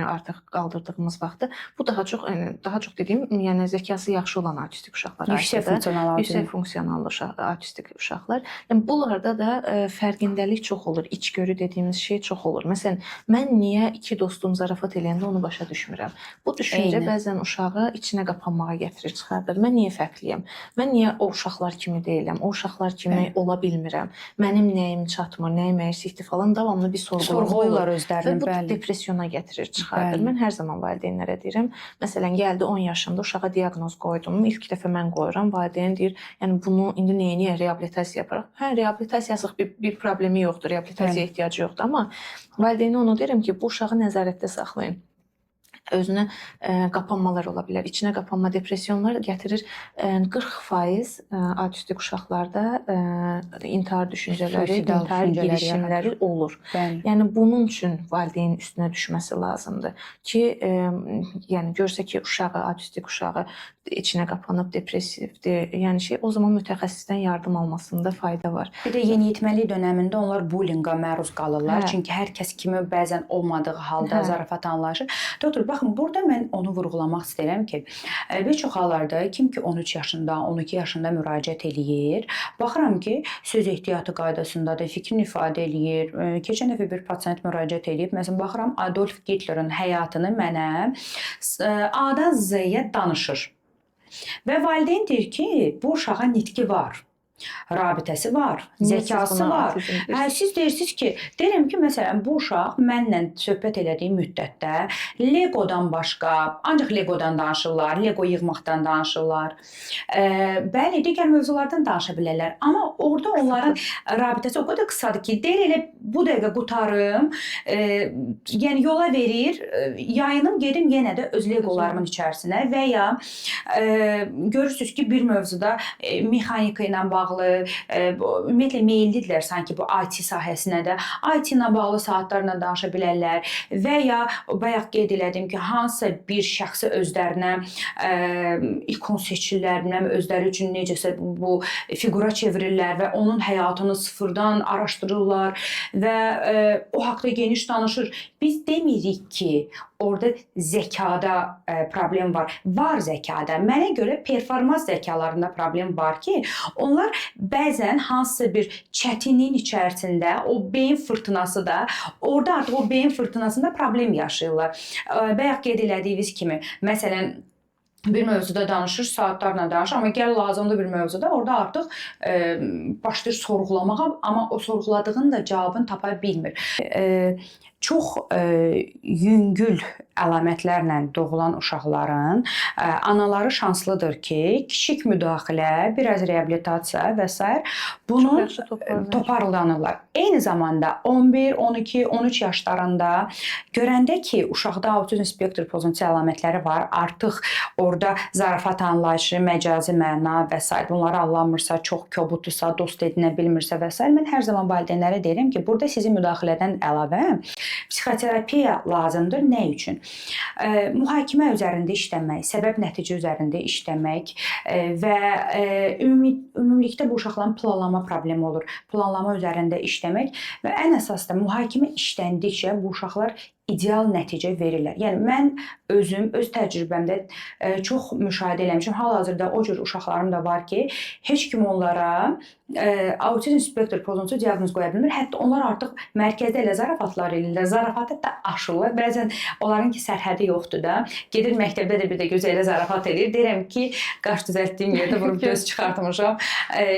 artıq qaldırdığımız vaxtda, bu daha çox dediyim, yəni zəkası yaxşı olan autistik uşaqlar. Yüksək funksionallı autistik uşaqlar. Yəni bunlarda da fərqindəlik çox olur, içgörü dediyimiz şey çox olur. Məsələn, mən niyə iki dostum zarafat eləyəndə onu başa düşmürəm? Bu düşüncə bəzən uşağı içinə qapanmağa gətirir, çıxardır. Mən niyə fərqliyəm? Mən niyə o uşaqlar kimi deyiləm? O uşaqlar kimi ola bilmirəm? Mənim nəyim çatmır, nəyim əksikdir falan davamlı bir sorğulurlar özlərini. Və bu depressiyona gətirir, çıxardır. Mən hər zaman valideynlərə deyirəm, məsələn, gəldi 10 yaşında uşağa diaqnoz qoydum. İlk dəfə mən qoyuram, valideyn deyir, yəni bunu indi neyini reabilitasiya yaparaq? Hə, reabilitasiyasıq bir problemi yoxdur, reabilitasiyaya ehtiyacı yoxdur, amma valideynə onu deyirəm ki, bu uşağı nəzarətdə saxlayın. Özünə qapanmalar ola bilər. İçinə qapanma, depressionlar gətirir. 40% autistik uşaqlarda intihar düşüncələri, intihar girişimləri olur. Yəni bunun üçün valideynin üstünə düşməsi lazımdır ki, yəni görsə ki, uşağı, autistik uşağı içinə qapanıb, depressivdir. Yəni o zaman mütəxəssisdən yardım almasında fayda var. Bir də yeniyetməlik dönəmində onlar bullyinqa məruz qalırlar. Çünki hər kəs kimi bəzən olmadığı halda zarafat anlayışı. Doktor, baxın, burada mən onu vurğulamaq istəyirəm ki, bir çox hallarda kim ki 13 yaşında, 12 yaşında müraciət eləyir, baxıram ki, söz ehtiyatı qaydasındadır, fikrini ifadə eləyir. Keçən dəfə bir pasient müraciət eləyib, məsələn, baxıram Adolf Hitlerin həyatını mənə A-dan Z-yə danışır. Və valideyn deyir ki, bu uşağa nitqi var. rabitəsi var, Niyə siz zəkası buna var. otizm deyirsiniz? Siz deyirsiniz ki, deyirəm ki, məsələn, bu uşaq mənlə söhbət elədiyi müddətdə Legodan başqa, ancaq Legodan danışırlar, Lego yığmaqdan danışırlar. Bəli, digər mövzulardan danışa bilərlər, amma orada onların rabitəsi o qədər qısadır ki, deyir elə bu dəqiqə qutarım, yəni yola verir, yayınım, gedim yenə də öz Legolarımın içərisinə və ya görürsünüz ki, bir mövzuda mexanika ilə bağlı, ümumiyyətlə meyillidirlər sanki bu IT sahəsinə də. IT ilə bağlı saatlarla danışa bilərlər və ya bayaq qeyd elədim ki, hansısa bir şəxsi özlərinə ikon seçirlər, bilməm özləri üçün necəsə bu fiqura çevirirlər və onun həyatını sıfırdan araşdırırlar və o haqqda geniş danışır. Biz demirik ki, orada zəkada problem var. Var zəkada. Mənə görə performans zəkalarında problem var ki, onlar bəzən hansısa bir çətinliyin içərisində o beyin fırtınası da, orada artıq o beyin fırtınasında problem yaşayırlar. Bayaq qeyd elədiyiniz kimi, məsələn, bir mövzuda danışır, saatlarla danışır, amma gəl lazımdır bir mövzuda, orada artıq başlayır sorğulamağa, amma o sorğuladığının da cavabını tapa bilmir. Çox yüngül əlamətlərlə doğulan uşaqların anaları şanslıdır ki, kiçik müdaxilə, biraz reabilitasiya və s. bunu toparlanırlar. Eyni zamanda 11, 12, 13 yaşlarında görəndə ki, uşaqda autizm spektr pozuntusu əlamətləri var, artıq orada zarafat anlayışı, məcazi məna və s. bunları anlamırsa, çox kobudursa, dost edinə bilmirsə və s. mən hər zaman valideynlərə deyirəm ki, burada sizin müdaxilədən əlavə psixoterapiya lazımdır. Nə üçün? Mühakimə üzərində işləmək, səbəb-nəticə üzərində işləmək və ümumilikdə bu uşaqların planlama problemi olur. Planlama üzərində işləmək və ən əsas da mühakimə işləndikcə bu uşaqlar ideal nəticə verirlər. Yəni mən özüm öz təcrübəmdə çox müşahidə eləmişəm. Hal-hazırda o cür uşaqlarım da var ki, heç kim onlara autizm spektr pozuntusu diaqnozu qoya bilmir. Hətta onlar artıq mərkəzdə elə zarafatlar eləyirlər. Zarafat hətta aşırırlar. Bəzən onların ki, sərhədi yoxdur da. Gedir məktəbdə də bir də gözə elə zarafat eləyir. Deyirəm ki, qaş düzəltdiyim yerdə vurub göz çıxartmışam.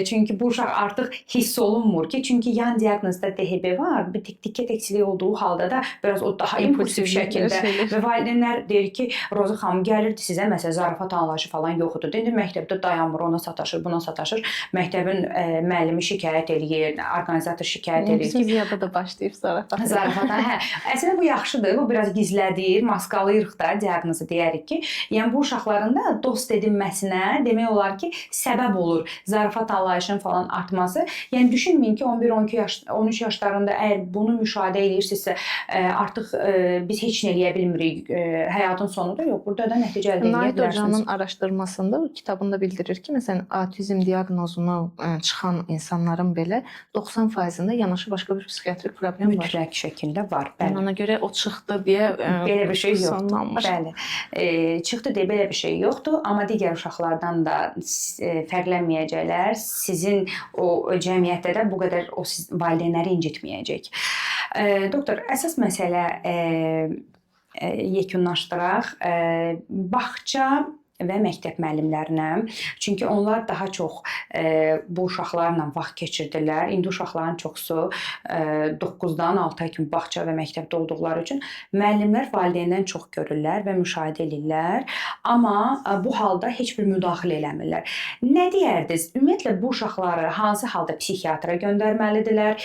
Çünki bu uşaq artıq hiss olunmur ki, çünki yan diaqnozda DHB var. Bir diqqət eksikliyi olduğu halda da biraz o daha impulsiv şəkildə və valideynlər deyir ki, Roza xanım gəlirdi sizə məsələn zarafat anlayışı falan yoxdur. İndi məktəbdə dayanmır, ona sataşır, buna sataşır. Məktəbin müəllimi şikayət eləyir, orqanizator şikayət eləyir ki, bizim ziyada da başlayıb zarafat. Zarafatdan, hə. Əslində bu yaxşıdır. Bu biraz gizlədir, maskalayırıq da diaqnozu deyərik ki, yəni bu uşaqların da dost edinməsinə demək olar ki, səbəb olur. Zarafat anlayışının falan artması. Yəni düşünməyin ki, 11, 12 yaş, 13 yaşlarında əgər bunu müşahidə edirsinizsə, artıq biz heç nə eləyə bilmirik. Həyatın sonudur. Yox, burada da nəticə əldə edə Nahid bilərsiniz. Hocanın araşdırmasında, kitabında bildirir ki, məsələn, autizm diaqnozunu çıxan insanların belə 90%-ində yanaşı başqa bir psixiatrik problem var. Mütləq şəkildə var. Bəli. Ona görə o çıxdı deyə belə bir şey yoxdur. sonlanmır. Bəli. Çıxdı deyə belə bir şey yoxdur, amma digər uşaqlardan da fərqlənməyəcəklər. Sizin o cəmiyyətdə də bu qədər o valideynləri incitməyəcək. Doktor, əsas məsələ yekunlaşdıraq. Bağça və məktəb müəllimlərinə. Çünki onlar daha çox bu uşaqlarla vaxt keçirdirlər. İndi uşaqların çoxusu 9-dan 6 ay kimi bağça və məktəbdə olduqları üçün müəllimlər valideyndən çox görürlər və müşahidə edirlər. Amma bu halda heç bir müdaxilə eləmirlər. Nə deyərdiniz? Ümumiyyətlə bu uşaqları hansı halda psixiatra göndərməlidirlər?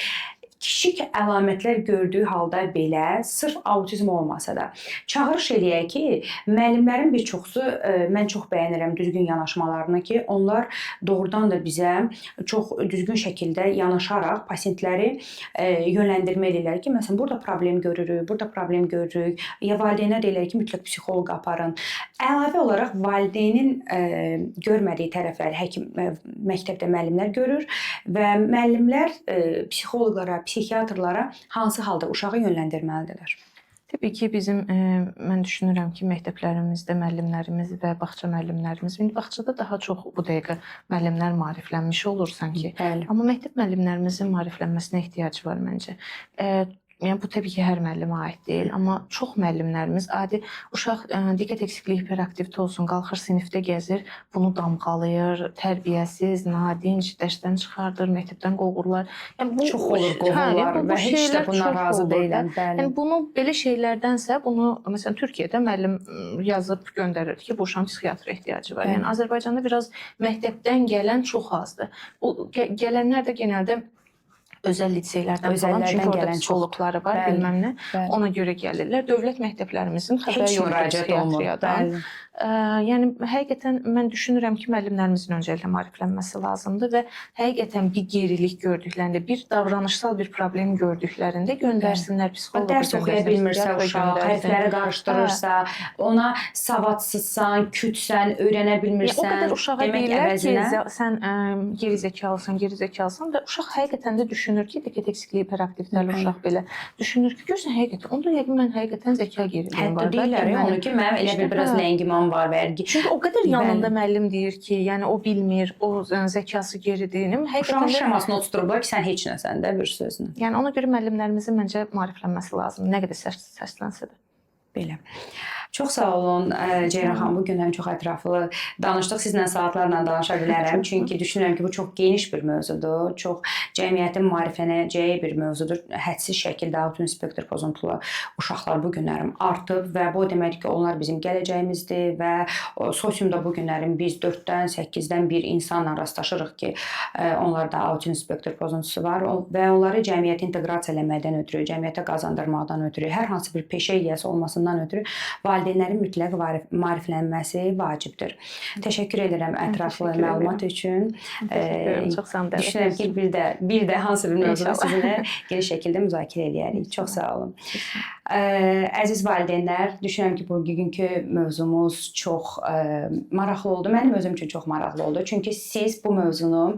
Kiçik əlamətlər gördüyü halda belə, sırf autizm olmasa da, çağırış eləyək ki, müəllimlərin bir çoxusu, mən çox bəyənirəm düzgün yanaşmalarını ki, onlar doğrudan da bizə çox düzgün şəkildə yanaşaraq pasientləri yönləndirmə edirlər ki, məsələn, burada problem görürük, burada problem görürük, ya valideynlər deyirlər ki, mütləq psixoloq aparın. Əlavə olaraq valideynin görmədiyi tərəfləri həkim, məktəbdə müəllimlər görür və müəllimlər psixoloqlara, psixiatrlara hansı halda uşağı yönləndirməlidirlər? Təbii ki, bizim mən düşünürəm ki, məktəblərimizdə müəllimlərimiz və bağça müəllimlərimiz, indi bağçada daha çox bu dəqiqə müəllimlər maariflənmiş olur sanki. Bəli. Amma məktəb müəllimlərimizin maariflənməsinə ehtiyac var məncə. Yəni bu təbii ki, hər müəllimə aid deyil, amma çox müəllimlərimiz adi uşaq diqqət eksikliyi hiperaktivite olsun, qalxır sinifdə gəzir, bunu damğalayır, tərbiyəsiz, nadinc, dərsdən çıxardır, məktəbdən qovurlar. Yəni bu Çox olur qovurlar və heç də buna razı deyiləm. Yəni bunu belə şeylərdənsə bunu məsələn Türkiyədə müəllim yazıb göndərir ki, bu uşağın psixiatr ehtiyacı var. Yəni Azərbaycanda biraz məktəbdən gələn çox azdır. Bu gələnlər də genəldə özəl liseylərdən falan, çünki orada psixologları var, bilməm nə. Ona görə gəlirlər. Dövlət məktəblərimizin xəbəri yoxdur psixiatriyadan. Yəni həqiqətən mən düşünürəm ki, müəllimlərimizin öncəliklə maariflənməsi lazımdır və həqiqətən bir gerilik gördüklərində, bir davranışsal bir problem gördüklərində göndərsinlər psixoloqa. Dərs oxuya bilmirsə uşaq, hərfləri qarışdırırsa, ona savadsızsan, kütsən, öyrənə bilmirsən, o qədər uşağa deyirlər ki, sən gerizekalısan və uşaq həqiqətən də düşünür ki, diqqət eksikliyi hiperaktivitəli uşaq belə düşünür ki, görürsən həqiqətən, onda yəqin mən həqiqətən zəka geriliyim var. Hətta deyirlər onu ki, mənim elə bir biraz ləngiman var və çünki o qədər yanında müəllim deyir ki, yəni o bilmir, o zəkası geridir. Uşağın şəmasını oturtdurublar ki, sən heç nəsən də bir sözlə. Yəni ona görə müəllimlərimizin məncə maariflənməsi lazımdır, nə qədər səslənsə də. Belə. Çox sağ olun Ceyran xanım. Bu gün həm çox ətraflı danışdıq. Sizlə saatlarla danışa bilərəm. Çünki düşünürəm ki, bu çox geniş bir mövzudur. Çox cəmiyyətin maariflənəcəyi bir mövzudur. Hədsiz şəkildə autism spektr pozuntulu uşaqlar bu günlərim artıb və bu deməkdir ki, onlar bizim gələcəyimizdir və sosiumda bu günlərin biz 4-dən 8-dən bir insanla rastlaşırıq ki, onlarda autism spektr pozuntusu var və onları cəmiyyətə inteqrasiya eləməkdən ötürü, cəmiyyətə qazandırmaqdan ötürü, hər hansı bir peşə yiyəsi olmasından ötürü valideynlərin mütləq maariflənməsi vacibdir. Təşəkkür edirəm ətraflı məlumat üçün. Çox sağ olun. Düşünürəm ki, bir də hansı bir mövzunu sizinlə geniş şəkildə müzakirə eləyərik. Çox sağ olun. Əziz valideynlər, düşünürəm ki, bugünkü mövzumuz çox maraqlı oldu. Mənim özüm üçün çox maraqlı oldu. Çünki siz bu mövzunu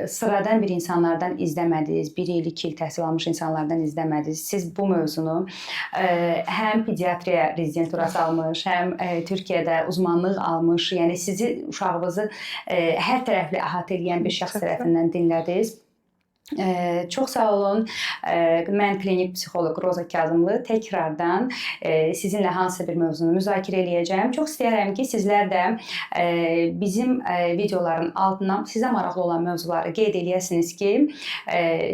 sıradan bir insanlardan izləmədiniz, 1 il, 2 il təhsil almış insanlardan izləmədiniz. Siz bu mövzunu həm pediatriya rezidenturası almış, həm Türkiyədə uzmanlıq almış, yəni sizi, uşağınızı hər tərəfli əhatə edən bir şəxs tərəfindən dinlədiniz. Çox sağ olun. Mən klinik psixoloq Roza Kazımlı təkrardan sizinlə hansısa bir mövzunu müzakirə eləyəcəm. Çox istəyirəm ki, sizlər də bizim videoların altına sizə maraqlı olan mövzuları qeyd eləyəsiniz ki,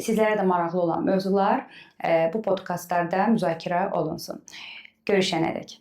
sizlərə də maraqlı olan mövzular bu podkastlarda müzakirə olunsun. Görüşənədək.